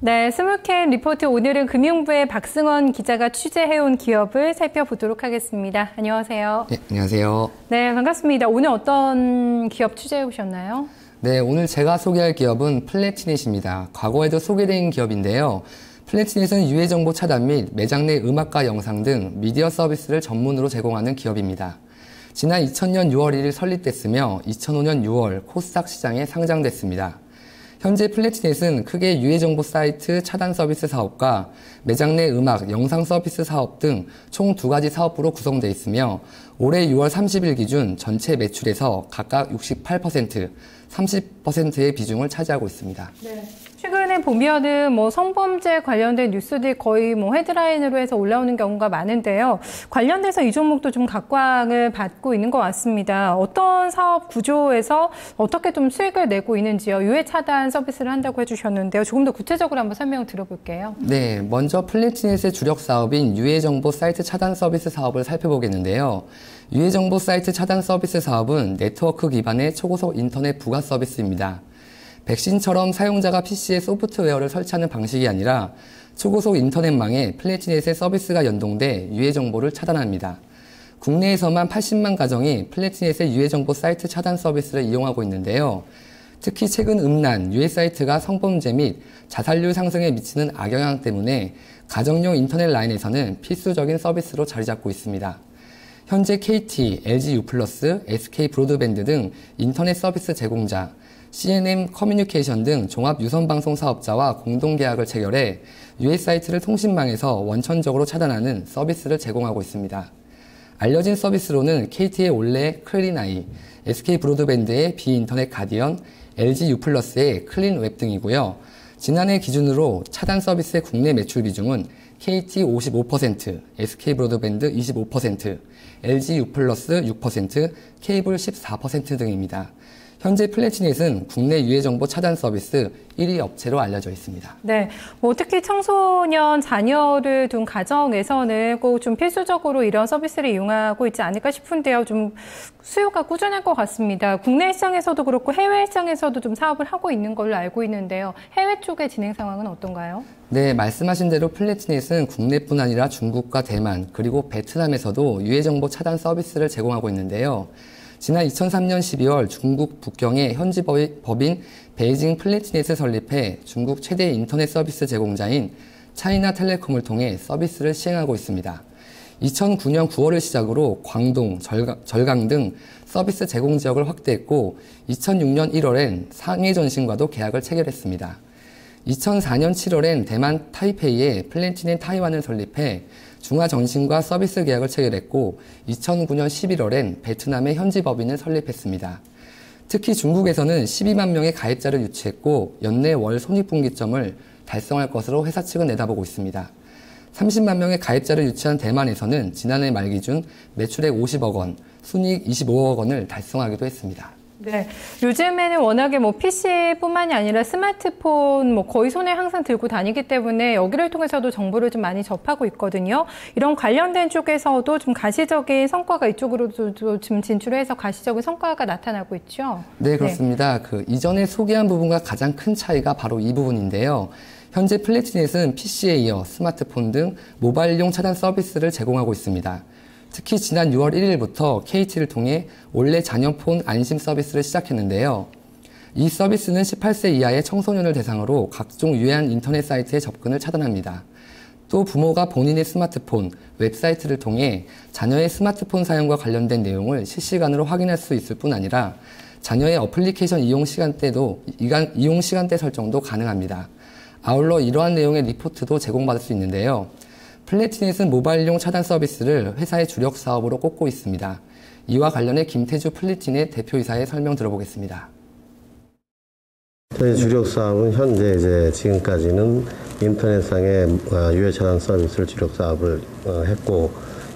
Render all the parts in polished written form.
네, 스물캔 리포트 오늘은 금융부의 박승원 기자가 취재해온 기업을 살펴보도록 하겠습니다. 안녕하세요. 네, 안녕하세요. 네, 반갑습니다. 오늘 어떤 기업 취재해 오셨나요? 네, 오늘 제가 소개할 기업은 플래티넷입니다. 과거에도 소개된 기업인데요. 플래티넷은 유해 정보 차단 및 매장 내 음악과 영상 등 미디어 서비스를 전문으로 제공하는 기업입니다. 지난 2000년 6월 1일 설립됐으며 2005년 6월 코스닥 시장에 상장됐습니다. 현재 플래티넷은 크게 유해 정보 사이트 차단 서비스 사업과 매장 내 음악, 영상 서비스 사업 등 총 2가지 사업부로 구성되어 있으며 올해 6월 30일 기준 전체 매출에서 각각 68%, 30%의 비중을 차지하고 있습니다. 네. 최근에 보면은 성범죄 관련된 뉴스들이 거의 헤드라인으로 해서 올라오는 경우가 많은데요. 관련돼서 이 종목도 좀 각광을 받고 있는 것 같습니다. 어떤 사업 구조에서 어떻게 좀 수익을 내고 있는지요? 유해 차단 서비스를 한다고 해주셨는데요. 조금 더 구체적으로 한번 설명을 들어볼게요. 네, 먼저 플래티넷의 주력 사업인 유해 정보 사이트 차단 서비스 사업을 살펴보겠는데요. 유해 정보 사이트 차단 서비스 사업은 네트워크 기반의 초고속 인터넷 부가 서비스입니다. 백신처럼 사용자가 PC에 소프트웨어를 설치하는 방식이 아니라 초고속 인터넷망에 플래티넷의 서비스가 연동돼 유해 정보를 차단합니다. 국내에서만 80만 가정이 플래티넷의 유해 정보 사이트 차단 서비스를 이용하고 있는데요. 특히 최근 음란, 유해 사이트가 성범죄 및 자살률 상승에 미치는 악영향 때문에 가정용 인터넷 라인에서는 필수적인 서비스로 자리 잡고 있습니다. 현재 KT, LG U+, SK 브로드밴드 등 인터넷 서비스 제공자, C&M 커뮤니케이션 등 종합 유선방송 사업자와 공동계약을 체결해 유해 사이트를 통신망에서 원천적으로 차단하는 서비스를 제공하고 있습니다. 알려진 서비스로는 KT의 올레 클린아이, SK 브로드밴드의 비인터넷 가디언, LG U+의 클린웹 등이고요. 지난해 기준으로 차단 서비스의 국내 매출 비중은 KT 55%, SK 브로드밴드 25%, LG U+, 6%, 케이블 14% 등입니다. 현재 플래티넷은 국내 유해 정보 차단 서비스 1위 업체로 알려져 있습니다. 네, 특히 청소년 자녀를 둔 가정에서는 꼭 좀 필수적으로 이런 서비스를 이용하고 있지 않을까 싶은데요. 좀 수요가 꾸준할 것 같습니다. 국내 시장에서도 그렇고 해외 시장에서도 좀 사업을 하고 있는 걸로 알고 있는데요. 해외 쪽의 진행 상황은 어떤가요? 네, 말씀하신 대로 플래티넷은 국내뿐 아니라 중국과 대만 그리고 베트남에서도 유해 정보 차단 서비스를 제공하고 있는데요. 지난 2003년 12월 중국 북경에 현지 법인 베이징 플래티넷을 설립해 중국 최대 인터넷 서비스 제공자인 차이나텔레콤을 통해 서비스를 시행하고 있습니다. 2009년 9월을 시작으로 광동, 절강 등 서비스 제공 지역을 확대했고 2006년 1월엔 상해전신과도 계약을 체결했습니다. 2004년 7월엔 대만 타이페이에 플래티넷 타이완을 설립해 중화전신과 서비스 계약을 체결했고 2009년 11월엔 베트남의 현지 법인을 설립했습니다. 특히 중국에서는 12만 명의 가입자를 유치했고 연내 월 손익분기점을 달성할 것으로 회사 측은 내다보고 있습니다. 30만 명의 가입자를 유치한 대만에서는 지난해 말 기준 매출액 50억 원, 순이익 25억 원을 달성하기도 했습니다. 네, 요즘에는 워낙에 PC뿐만이 아니라 스마트폰 거의 손에 항상 들고 다니기 때문에 여기를 통해서도 정보를 좀 많이 접하고 있거든요. 이런 관련된 쪽에서도 좀 가시적인 성과가 이쪽으로도 좀 진출해서 가시적인 성과가 나타나고 있죠. 네, 그렇습니다. 네. 이전에 소개한 부분과 가장 큰 차이가 바로 이 부분인데요. 현재 플래티넷은 PC에 이어 스마트폰 등 모바일용 차단 서비스를 제공하고 있습니다. 특히 지난 6월 1일부터 KT를 통해 올레 자녀폰 안심 서비스를 시작했는데요. 이 서비스는 18세 이하의 청소년을 대상으로 각종 유해한 인터넷 사이트의 접근을 차단합니다. 또 부모가 본인의 스마트폰, 웹사이트를 통해 자녀의 스마트폰 사용과 관련된 내용을 실시간으로 확인할 수 있을 뿐 아니라 자녀의 어플리케이션 이용 시간대 설정도 가능합니다. 아울러 이러한 내용의 리포트도 제공받을 수 있는데요. 플래티넷은 모바일용 차단 서비스를 회사의 주력 사업으로 꼽고 있습니다. 이와 관련해 김태주 플래티넷 대표이사의 설명 들어보겠습니다. 저희 주력 사업은 현재 지금까지는 인터넷상의 유해 차단 서비스를 주력 사업을 했고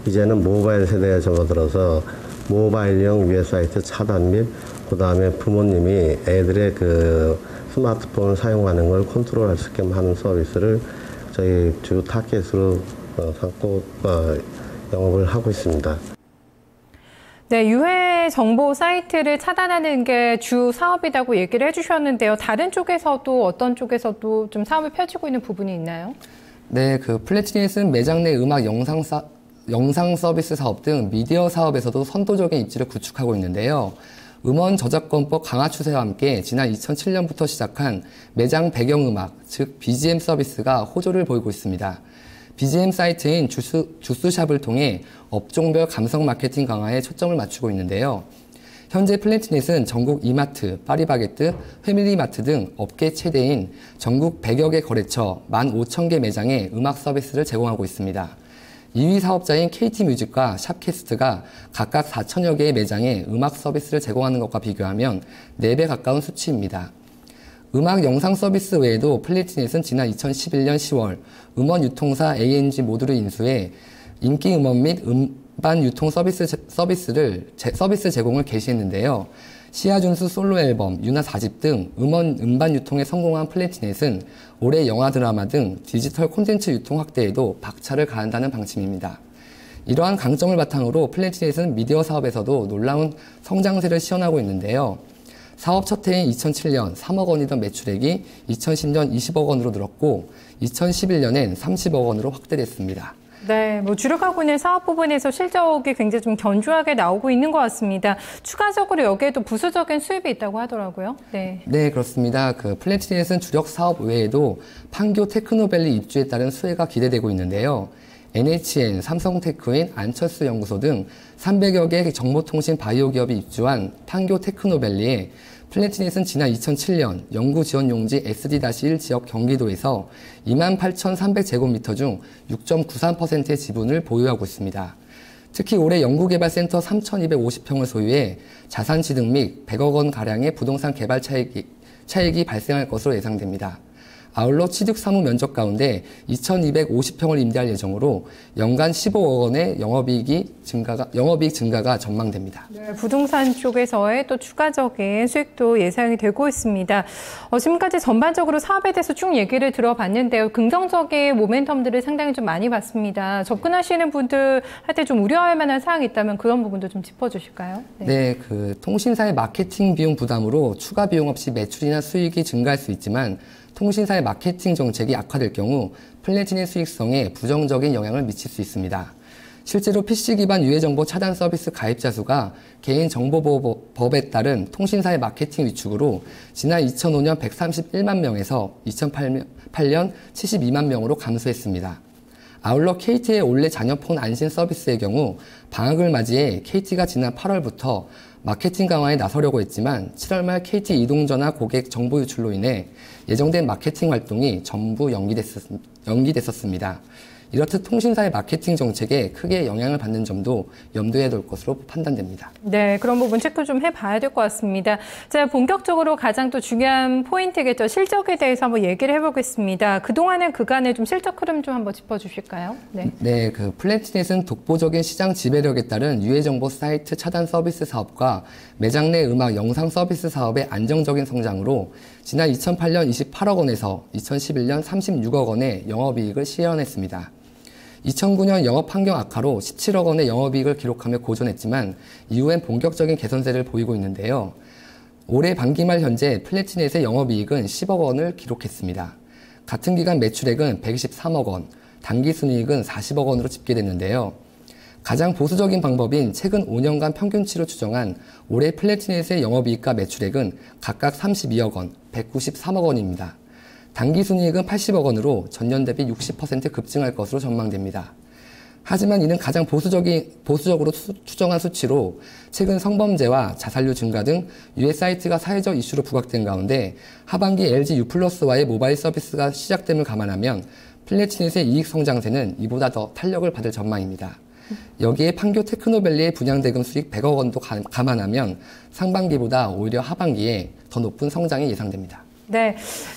이제는 모바일 세대에 접어들어서 모바일용 유해 사이트 차단 및 그다음에 부모님이 애들의 스마트폰을 사용하는 걸 컨트롤할 수 있게 하는 서비스를 저희 주 타겟으로 삼고 영업을 하고 있습니다. 네, 유해 정보 사이트를 차단하는 게 주 사업이라고 얘기를 해주셨는데요. 다른 쪽에서도 어떤 쪽에서도 좀 사업을 펼치고 있는 부분이 있나요? 네, 플래티넷은 매장 내 음악 영상 서비스 사업 등 미디어 사업에서도 선도적인 입지를 구축하고 있는데요. 음원 저작권법 강화 추세와 함께 지난 2007년부터 시작한 매장 배경음악, 즉 BGM 서비스가 호조를 보이고 있습니다. BGM 사이트인 주스샵을 통해 업종별 감성 마케팅 강화에 초점을 맞추고 있는데요. 현재 플래티넷은 전국 이마트, 파리바게뜨, 패밀리마트 등 업계 최대인 전국 100여 개 거래처 15,000개 매장에 음악 서비스를 제공하고 있습니다. 2위 사업자인 KT뮤직과 샵캐스트가 각각 4,000여 개의 매장에 음악 서비스를 제공하는 것과 비교하면 4배 가까운 수치입니다. 음악 영상 서비스 외에도 플래티넷은 지난 2011년 10월 음원 유통사 A&G 모두를 인수해 인기 음원 및 음반 유통 서비스 제공을 개시했는데요. 시아준수 솔로 앨범, 유나 4집 등 음반 유통에 성공한 플래티넷은 올해 영화 드라마 등 디지털 콘텐츠 유통 확대에도 박차를 가한다는 방침입니다. 이러한 강점을 바탕으로 플래티넷은 미디어 사업에서도 놀라운 성장세를 시현하고 있는데요. 사업 첫 해인 2007년 3억 원이던 매출액이 2010년 20억 원으로 늘었고 2011년엔 30억 원으로 확대됐습니다. 네, 주력하고 있는 사업 부분에서 실적이 굉장히 좀 견조하게 나오고 있는 것 같습니다. 추가적으로 여기에도 부수적인 수입이 있다고 하더라고요. 네, 그렇습니다. 플래티넷은 주력 사업 외에도 판교 테크노밸리 입주에 따른 수혜가 기대되고 있는데요. NHN, 삼성테크인, 안철수 연구소 등 300여 개 정보통신 바이오 기업이 입주한 판교 테크노밸리에 플래티넷은 지난 2007년 연구 지원 용지 SD-1 지역 경기도에서 28,300제곱미터 중 6.93%의 지분을 보유하고 있습니다. 특히 올해 연구개발센터 3,250평을 소유해 자산 취득 및 100억 원 가량의 부동산 개발 차익이 발생할 것으로 예상됩니다. 아울러 취득 사무 면적 가운데 2,250평을 임대할 예정으로 연간 15억 원의 영업이익 증가가 전망됩니다. 네, 부동산 쪽에서의 또 추가적인 수익도 예상이 되고 있습니다. 지금까지 전반적으로 사업에 대해서 쭉 얘기를 들어봤는데요. 긍정적인 모멘텀들을 상당히 좀 많이 봤습니다. 접근하시는 분들한테 좀 우려할 만한 사항이 있다면 그런 부분도 좀 짚어주실까요? 네, 통신사의 마케팅 비용 부담으로 추가 비용 없이 매출이나 수익이 증가할 수 있지만 통신사의 마케팅 정책이 악화될 경우 플래티넷 수익성에 부정적인 영향을 미칠 수 있습니다. 실제로 PC 기반 유해 정보 차단 서비스 가입자 수가 개인정보보호법에 따른 통신사의 마케팅 위축으로 지난 2005년 131만 명에서 2008년 72만 명으로 감소했습니다. 아울러 KT의 올해 자녀폰 안심 서비스의 경우 방학을 맞이해 KT가 지난 8월부터 마케팅 강화에 나서려고 했지만 7월 말 KT 이동전화 고객 정보 유출로 인해 예정된 마케팅 활동이 전부 연기됐었습니다. 이렇듯 통신사의 마케팅 정책에 크게 영향을 받는 점도 염두에 둘 것으로 판단됩니다. 네, 그런 부분 체크 좀 해봐야 될 것 같습니다. 자, 본격적으로 가장 또 중요한 포인트겠죠. 실적에 대해서 한번 얘기를 해보겠습니다. 그동안의 그간의 좀 실적 흐름 좀 한번 짚어주실까요? 네, 플래티넷은 독보적인 시장 지배력에 따른 유해 정보 사이트 차단 서비스 사업과 매장 내 음악 영상 서비스 사업의 안정적인 성장으로 지난 2008년 28억 원에서 2011년 36억 원의 영업이익을 실현했습니다. 2009년 영업 환경 악화로 17억 원의 영업이익을 기록하며 고전했지만 이후엔 본격적인 개선세를 보이고 있는데요. 올해 반기말 현재 플래티넷의 영업이익은 10억 원을 기록했습니다. 같은 기간 매출액은 123억 원, 당기순이익은 40억 원으로 집계됐는데요. 가장 보수적인 방법인 최근 5년간 평균치로 추정한 올해 플래티넷의 영업이익과 매출액은 각각 32억 원, 193억 원입니다. 당기순이익은 80억 원으로 전년 대비 60% 급증할 것으로 전망됩니다. 하지만 이는 가장 보수적으로 추정한 수치로 최근 성범죄와 자살률 증가 등 유해 사이트가 사회적 이슈로 부각된 가운데 하반기 LG U+와의 모바일 서비스가 시작됨을 감안하면 플래티넷의 이익 성장세는 이보다 더 탄력을 받을 전망입니다. 여기에 판교 테크노밸리의 분양대금 수익 100억 원도 감안하면 상반기보다 오히려 하반기에 더 높은 성장이 예상됩니다. 네,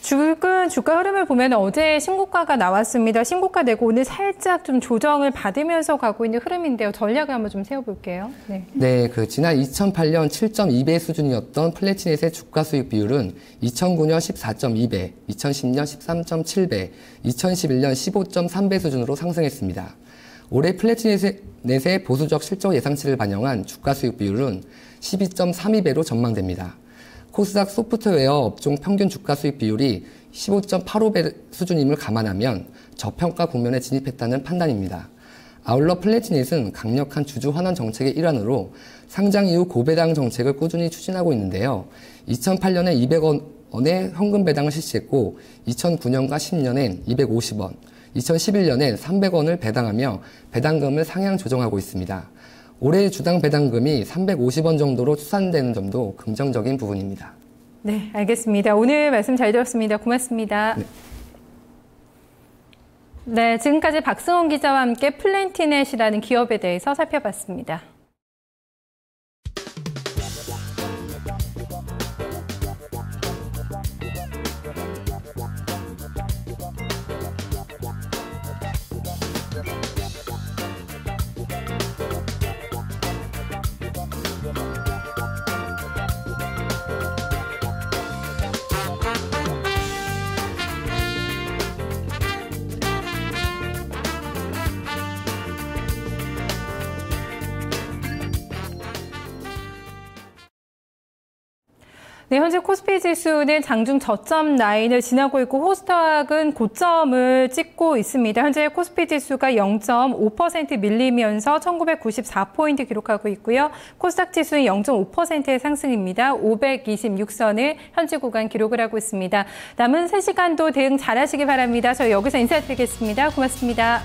최근 주가 흐름을 보면 어제 신고가가 나왔습니다. 신고가 내고 오늘 살짝 좀 조정을 받으면서 가고 있는 흐름인데요. 전략을 한번 좀 세워볼게요. 네, 지난 2008년 7.2배 수준이었던 플래티넷의 주가 수익 비율은 2009년 14.2배, 2010년 13.7배, 2011년 15.3배 수준으로 상승했습니다. 올해 플래티넷의 보수적 실적 예상치를 반영한 주가 수익 비율은 12.32배로 전망됩니다. 코스닥 소프트웨어 업종 평균 주가 수익 비율이 15.85배 수준임을 감안하면 저평가 국면에 진입했다는 판단입니다. 아울러 플래티넷은 강력한 주주 환원 정책의 일환으로 상장 이후 고배당 정책을 꾸준히 추진하고 있는데요. 2008년에 200원의 현금 배당을 실시했고 2009년과 10년엔 250원, 2011년엔 300원을 배당하며 배당금을 상향 조정하고 있습니다. 올해 주당 배당금이 350원 정도로 추산되는 점도 긍정적인 부분입니다. 네, 알겠습니다. 오늘 말씀 잘 들었습니다. 고맙습니다. 네, 지금까지 박승원 기자와 함께 플래티넷이라는 기업에 대해서 살펴봤습니다. 네, 현재 코스피 지수는 장중 저점 라인을 지나고 있고 코스닥은 고점을 찍고 있습니다. 현재 코스피 지수가 0.5% 밀리면서 1994포인트 기록하고 있고요. 코스닥 지수는 0.5%의 상승입니다. 526선을 현재 구간 기록을 하고 있습니다. 남은 3시간도 대응 잘하시기 바랍니다. 저희 여기서 인사드리겠습니다. 고맙습니다.